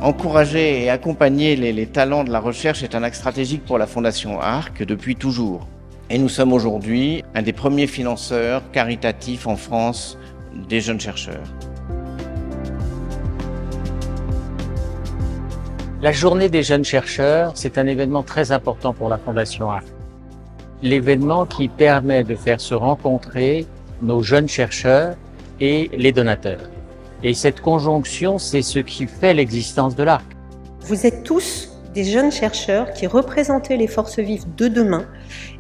Encourager et accompagner les talents de la recherche est un axe stratégique pour la Fondation ARC depuis toujours. Et nous sommes aujourd'hui un des premiers financeurs caritatifs en France des jeunes chercheurs. La journée des jeunes chercheurs, c'est un événement très important pour la Fondation ARC. L'événement qui permet de faire se rencontrer nos jeunes chercheurs et les donateurs. Et cette conjonction, c'est ce qui fait l'existence de l'ARC. Vous êtes tous des jeunes chercheurs qui représentez les forces vives de demain.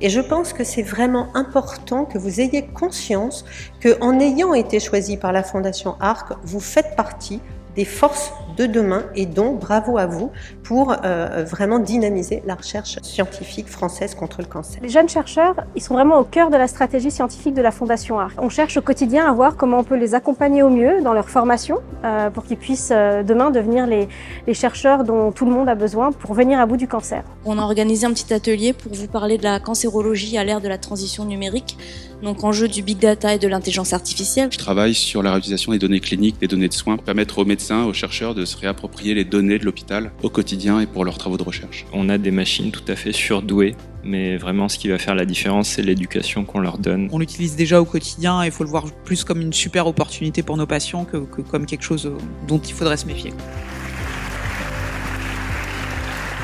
Et je pense que c'est vraiment important que vous ayez conscience qu'en ayant été choisi par la Fondation ARC, vous faites partie des forces de demain et donc bravo à vous pour vraiment dynamiser la recherche scientifique française contre le cancer. Les jeunes chercheurs, ils sont vraiment au cœur de la stratégie scientifique de la Fondation ARC. On cherche au quotidien à voir comment on peut les accompagner au mieux dans leur formation pour qu'ils puissent demain devenir les chercheurs dont tout le monde a besoin pour venir à bout du cancer. On a organisé un petit atelier pour vous parler de la cancérologie à l'ère de la transition numérique, donc enjeu du big data et de l'intelligence artificielle. Je travaille sur la réutilisation des données cliniques, des données de soins, pour permettre aux médecins, aux chercheurs de se réapproprier les données de l'hôpital au quotidien et pour leurs travaux de recherche. On a des machines tout à fait surdouées, mais vraiment ce qui va faire la différence, c'est l'éducation qu'on leur donne. On l'utilise déjà au quotidien et il faut le voir plus comme une super opportunité pour nos patients que comme quelque chose dont il faudrait se méfier.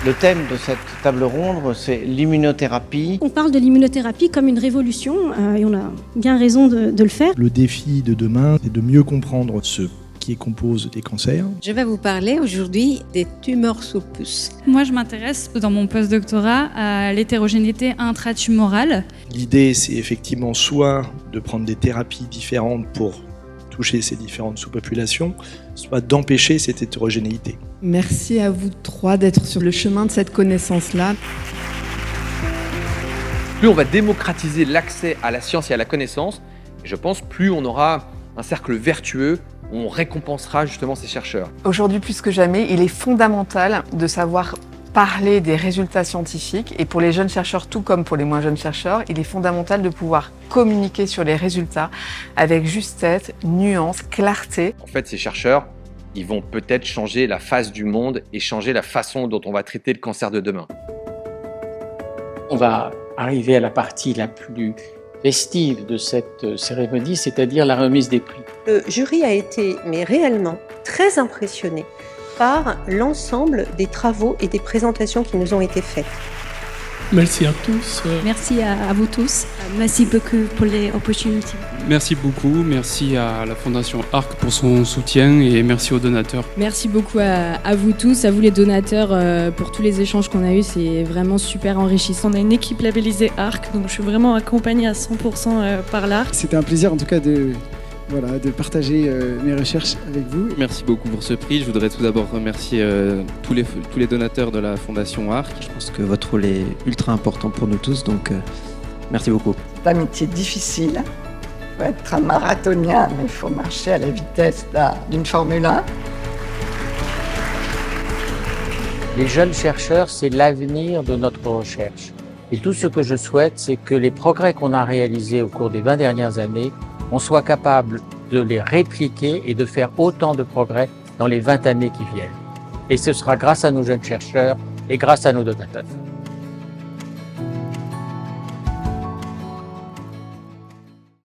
Le thème de cette table ronde, c'est l'immunothérapie. On parle de l'immunothérapie comme une révolution et on a bien raison de le faire. Le défi de demain, c'est de mieux comprendre ce qui compose des cancers. Je vais vous parler aujourd'hui des tumeurs sous puce. Moi, je m'intéresse dans mon post-doctorat à l'hétérogénéité intratumorale. L'idée, c'est effectivement soit de prendre des thérapies différentes pour toucher ces différentes sous-populations, soit d'empêcher cette hétérogénéité. Merci à vous trois d'être sur le chemin de cette connaissance-là. Plus on va démocratiser l'accès à la science et à la connaissance, je pense plus on aura un cercle vertueux où on récompensera justement ces chercheurs. Aujourd'hui, plus que jamais, il est fondamental de savoir parler des résultats scientifiques et pour les jeunes chercheurs, tout comme pour les moins jeunes chercheurs, il est fondamental de pouvoir communiquer sur les résultats avec justesse, nuance, clarté. En fait, ces chercheurs, ils vont peut-être changer la face du monde et changer la façon dont on va traiter le cancer de demain. On va arriver à la partie la plus festive de cette cérémonie, c'est-à-dire la remise des prix. Le jury a été, mais réellement, très impressionné par l'ensemble des travaux et des présentations qui nous ont été faites. Merci à tous. Merci à vous tous. Merci beaucoup pour les opportunités. Merci beaucoup. Merci à la Fondation ARC pour son soutien et merci aux donateurs. Merci beaucoup à vous tous, à vous les donateurs pour tous les échanges qu'on a eus. C'est vraiment super enrichissant. On a une équipe labellisée ARC, donc je suis vraiment accompagnée à 100% par l'ARC. C'était un plaisir en tout cas de partager mes recherches avec vous. Merci beaucoup pour ce prix. Je voudrais tout d'abord remercier tous les donateurs de la Fondation ARC. Je pense que votre rôle est ultra important pour nous tous, donc merci beaucoup. C'est un métier difficile. Il faut être un marathonien, mais il faut marcher à la vitesse d'une Formule 1. Les jeunes chercheurs, c'est l'avenir de notre recherche. Et tout ce que je souhaite, c'est que les progrès qu'on a réalisés au cours des 20 dernières années, on soit capable de les répliquer et de faire autant de progrès dans les 20 années qui viennent. Et ce sera grâce à nos jeunes chercheurs et grâce à nos donateurs.